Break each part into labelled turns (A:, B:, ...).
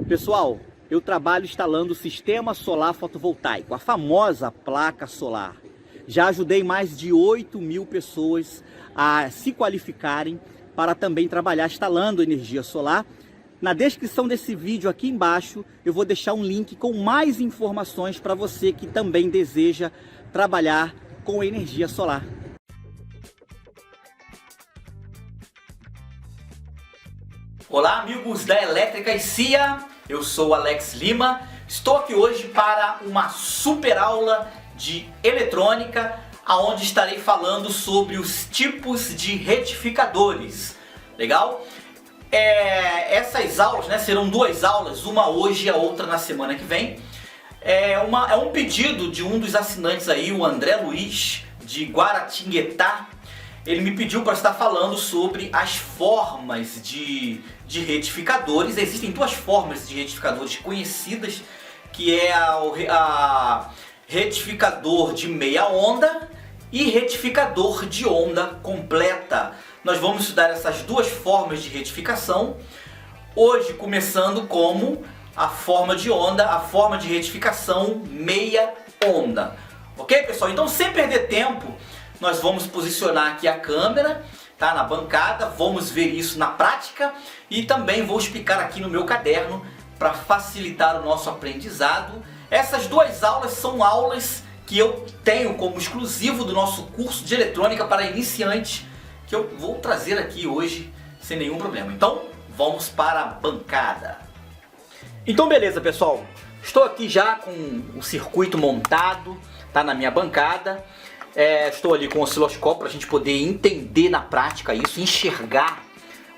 A: Pessoal, eu trabalho instalando o sistema solar fotovoltaico, a famosa placa solar. Já ajudei mais de 8.000 pessoas a se qualificarem para também trabalhar instalando energia solar. Na descrição desse vídeo aqui embaixo eu vou deixar um link com mais informações para você que também deseja trabalhar com energia solar.
B: Olá amigos da Elétrica e CIA, eu sou Alex Lima, estou aqui hoje para uma super aula de eletrônica, onde estarei falando sobre os tipos de retificadores, legal? Essas aulas, serão duas aulas, uma hoje e a outra na semana que vem. É um pedido de um dos assinantes aí, o André Luiz, de Guaratinguetá. Ele me pediu para estar falando sobre as formas de retificadores. Existem duas formas de retificadores conhecidas, que é a retificador de meia onda e retificador de onda completa. Nós vamos estudar essas duas formas de retificação. Hoje começando como a forma de onda, a forma de retificação meia onda. Ok, pessoal? Então, sem perder tempo, nós vamos posicionar aqui a câmera, tá, na bancada, vamos ver isso na prática e também vou explicar aqui no meu caderno para facilitar o nosso aprendizado. Essas duas aulas são aulas que eu tenho como exclusivo do nosso curso de eletrônica para iniciantes, que eu vou trazer aqui hoje sem nenhum problema. Então, vamos para a bancada. Então, beleza, pessoal. Estou aqui já com o circuito montado, tá, na minha bancada. Estou ali com o osciloscópio para a gente poder entender na prática isso, enxergar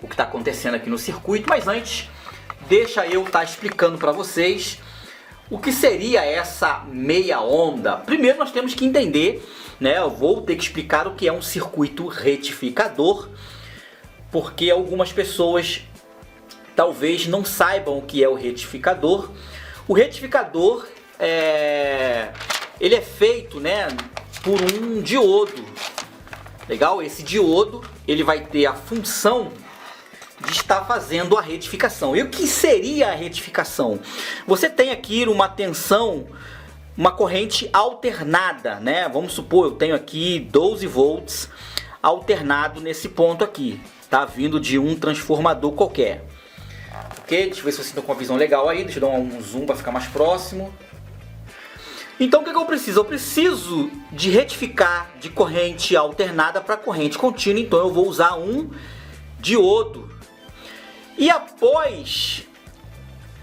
B: o que está acontecendo aqui no circuito. Mas antes, deixa eu estar explicando para vocês o que seria essa meia onda. Primeiro nós temos que entender, eu vou ter que explicar o que é um circuito retificador, porque algumas pessoas talvez não saibam o que é o retificador. O retificador ele é feito, por um diodo, legal? Esse diodo ele vai ter a função de estar fazendo a retificação. E o que seria a retificação? Você tem aqui uma tensão, uma corrente alternada, Vamos supor, eu tenho aqui 12 volts alternado nesse ponto aqui, tá? Vindo de um transformador qualquer. Ok? Deixa eu ver se vocês estão com uma visão legal aí. Deixa eu dar um zoom para ficar mais próximo. Então o que eu preciso? Eu preciso de retificar de corrente alternada para corrente contínua, então eu vou usar um diodo. E após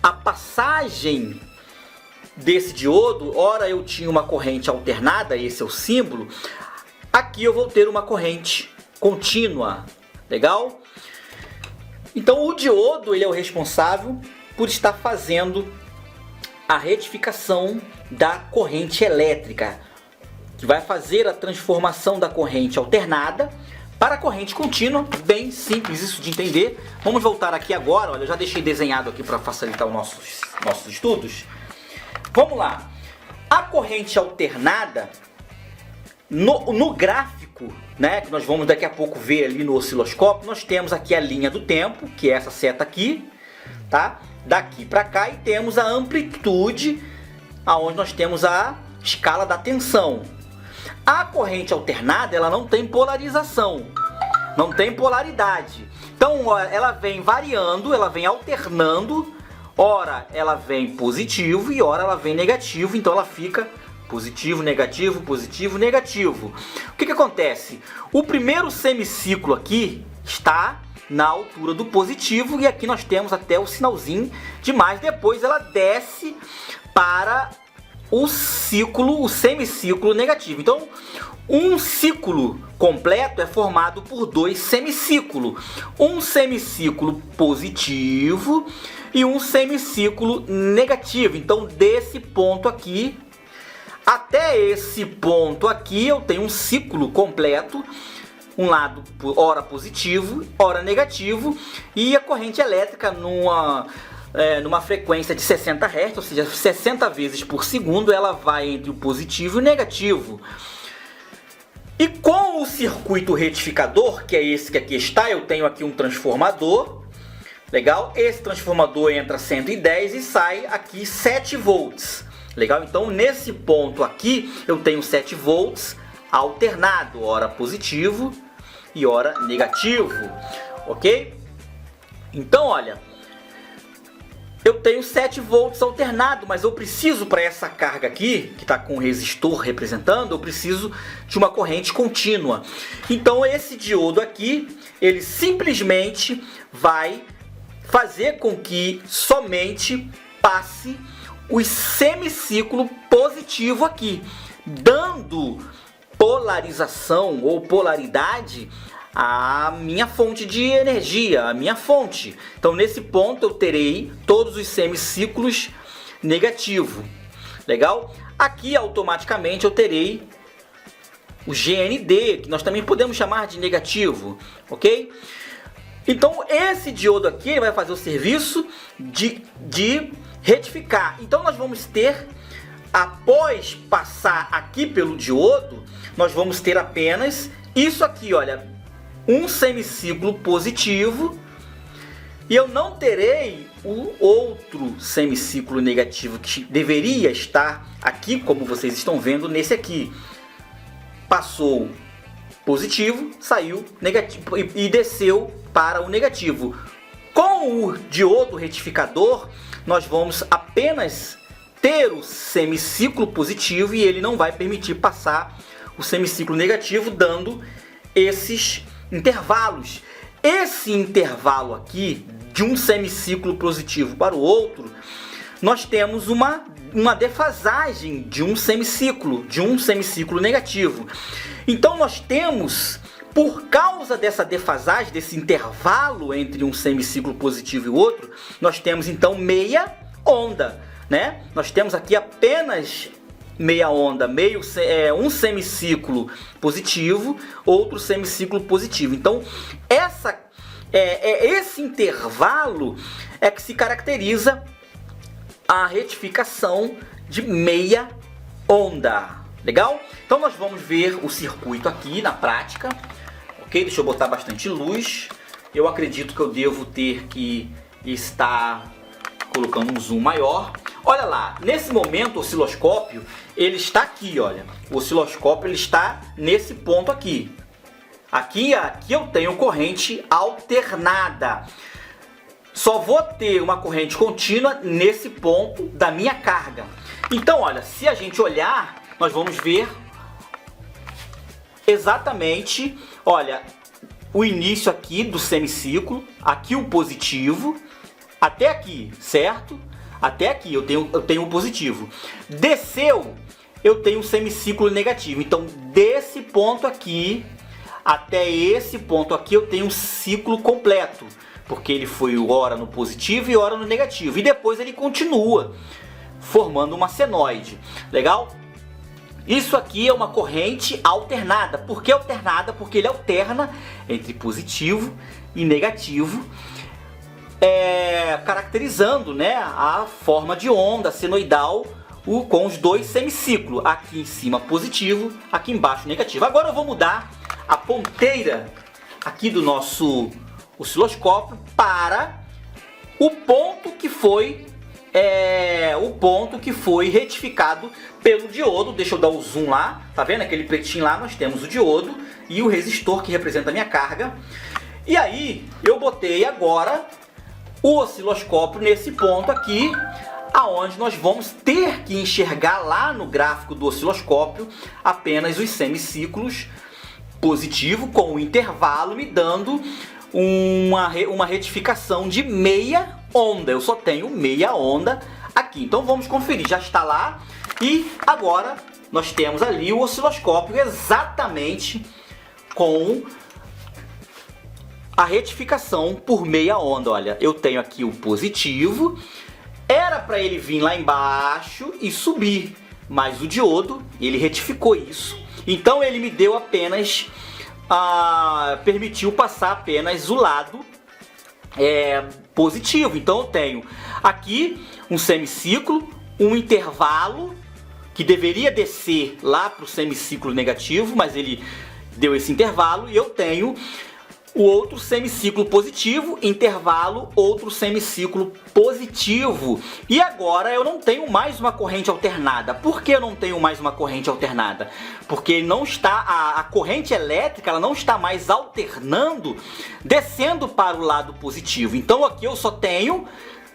B: a passagem desse diodo, ora eu tinha uma corrente alternada, esse é o símbolo, aqui eu vou ter uma corrente contínua, legal? Então o diodo ele é o responsável por estar fazendo a retificação da corrente elétrica, que vai fazer a transformação da corrente alternada para a corrente contínua. Bem simples isso de entender. Vamos voltar aqui agora, olha, eu já deixei desenhado aqui para facilitar os nossos estudos. Vamos lá. A corrente alternada, no gráfico, que nós vamos daqui a pouco ver ali no osciloscópio, nós temos aqui a linha do tempo, que é essa seta aqui, tá? Daqui para cá, e temos a amplitude, aonde nós temos a escala da tensão. A corrente alternada, ela não tem polarização, não tem polaridade. Então ela vem variando, ela vem alternando, ora ela vem positivo e ora ela vem negativo, então ela fica positivo, negativo, positivo, negativo. O que acontece? O primeiro semiciclo aqui está na altura do positivo e aqui nós temos até o sinalzinho de mais, depois ela desce para o semiciclo negativo. Então, um ciclo completo é formado por dois semiciclos, um semiciclo positivo e um semiciclo negativo. Então, desse ponto aqui até esse ponto aqui eu tenho um ciclo completo, um lado ora positivo, ora negativo, e a corrente elétrica numa frequência de 60 Hz, ou seja, 60 vezes por segundo, ela vai entre o positivo e o negativo. E com o circuito retificador, que é esse que aqui está, eu tenho aqui um transformador, Legal? Esse transformador entra 110 e sai aqui 7 volts. Legal? Então nesse ponto aqui eu tenho 7 volts alternado, ora positivo e ora negativo, ok? Então olha, eu tenho 7 volts alternado, mas eu preciso para essa carga aqui, que está com o resistor representando, eu preciso de uma corrente contínua. Então esse diodo aqui, ele simplesmente vai fazer com que somente passe o semiciclo positivo aqui, dando polarização ou polaridade à minha fonte de energia, à minha fonte. Então nesse ponto eu terei todos os semiciclos negativo. Legal? Aqui automaticamente eu terei o GND, que nós também podemos chamar de negativo, ok? Então esse diodo aqui ele vai fazer o serviço de retificar. Então nós vamos ter, após passar aqui pelo diodo, nós vamos ter apenas isso aqui, olha, um semiciclo positivo, e eu não terei o outro semiciclo negativo que deveria estar aqui, como vocês estão vendo nesse aqui. Passou positivo, saiu negativo e desceu para o negativo. Com o diodo retificador, nós vamos apenas ter o semiciclo positivo e ele não vai permitir passar o semiciclo negativo, dando esses intervalos. Esse intervalo aqui, de um semiciclo positivo para o outro, nós temos uma defasagem de um semiciclo negativo. Então nós temos, por causa dessa defasagem, desse intervalo entre um semiciclo positivo e o outro, nós temos então meia onda, né? Nós temos aqui apenas meia onda, um semiciclo positivo, outro semiciclo positivo. Então esse intervalo é que se caracteriza a retificação de meia onda. Legal? Então nós vamos ver o circuito aqui na prática. Ok? Deixa eu botar bastante luz. Eu acredito que eu devo ter que estar colocando um zoom maior. Olha lá, nesse momento o osciloscópio ele está aqui, olha. O osciloscópio ele está nesse ponto aqui. Aqui eu tenho corrente alternada. Só vou ter uma corrente contínua nesse ponto da minha carga. Então, olha, se a gente olhar, nós vamos ver exatamente, olha, o início aqui do semiciclo, aqui o positivo, até aqui, certo? Até aqui eu tenho o positivo. Desceu, eu tenho um semiciclo negativo. Então, desse ponto aqui até esse ponto aqui eu tenho um ciclo completo, porque ele foi ora no positivo e ora no negativo. E depois ele continua formando uma senoide. Legal? Isso aqui é uma corrente alternada. Por que alternada? Porque ele alterna entre positivo e negativo, caracterizando, né, a forma de onda senoidal com os dois semiciclos. Aqui em cima positivo, aqui embaixo negativo. Agora eu vou mudar a ponteira aqui do nosso osciloscópio para o ponto que foi retificado pelo diodo. Deixa eu dar o zoom lá, tá vendo aquele pretinho lá? Nós temos o diodo e o resistor que representa a minha carga. E aí eu botei agora o osciloscópio nesse ponto aqui, aonde nós vamos ter que enxergar lá no gráfico do osciloscópio apenas os semiciclos positivo com o intervalo me dando uma retificação de meia onda. Eu só tenho meia onda aqui. Então vamos conferir. Já está lá. E agora nós temos ali o osciloscópio exatamente com a retificação por meia onda. Olha, eu tenho aqui o positivo. Era para ele vir lá embaixo e subir, mas o diodo, ele retificou isso. Então ele me deu apenas, permitiu passar apenas o lado positivo. Então eu tenho aqui um semiciclo, um intervalo que deveria descer lá para o semiciclo negativo, mas ele deu esse intervalo, e eu tenho o outro semiciclo positivo, intervalo, outro semiciclo positivo. E agora eu não tenho mais uma corrente alternada. Por que eu não tenho mais uma corrente alternada? Porque não está a corrente elétrica, ela não está mais alternando, descendo para o lado positivo. Então aqui eu só tenho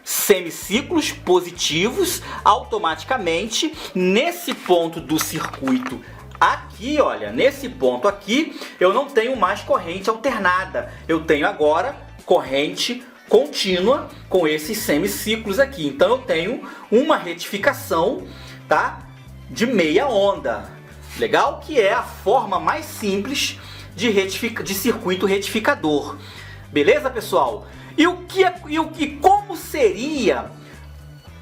B: semiciclos positivos automaticamente nesse ponto do circuito. Aqui, olha, nesse ponto aqui, eu não tenho mais corrente alternada. Eu tenho agora corrente contínua com esses semiciclos aqui. Então eu tenho uma retificação, tá, de meia onda. Legal? Que é a forma mais simples de circuito retificador. Beleza, pessoal? E como seria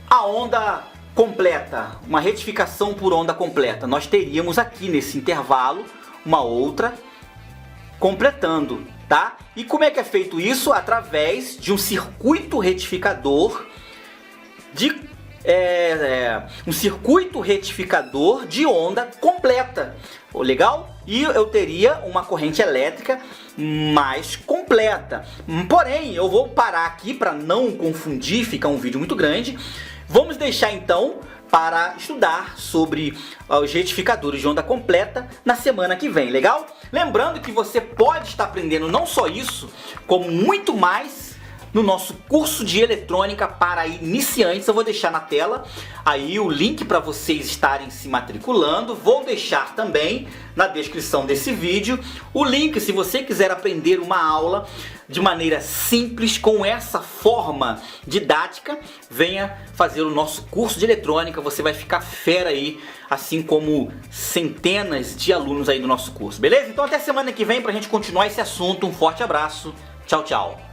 B: a onda completa, uma retificação por onda completa? Nós teríamos aqui nesse intervalo uma outra completando, tá? E como é que é feito isso? Através de um circuito retificador de onda completa. Legal? E eu teria uma corrente elétrica mais completa. Porém, eu vou parar aqui para não confundir, fica um vídeo muito grande. Vamos deixar então para estudar sobre os retificadores de onda completa na semana que vem, legal? Lembrando que você pode estar aprendendo não só isso, como muito mais no nosso curso de eletrônica para iniciantes. Eu vou deixar na tela aí o link para vocês estarem se matriculando. Vou deixar também na descrição desse vídeo o link se você quiser aprender uma aula de maneira simples com essa forma didática. Venha fazer o nosso curso de eletrônica, você vai ficar fera aí, assim como centenas de alunos aí do nosso curso, beleza? Então até semana que vem pra gente continuar esse assunto. Um forte abraço, tchau, tchau.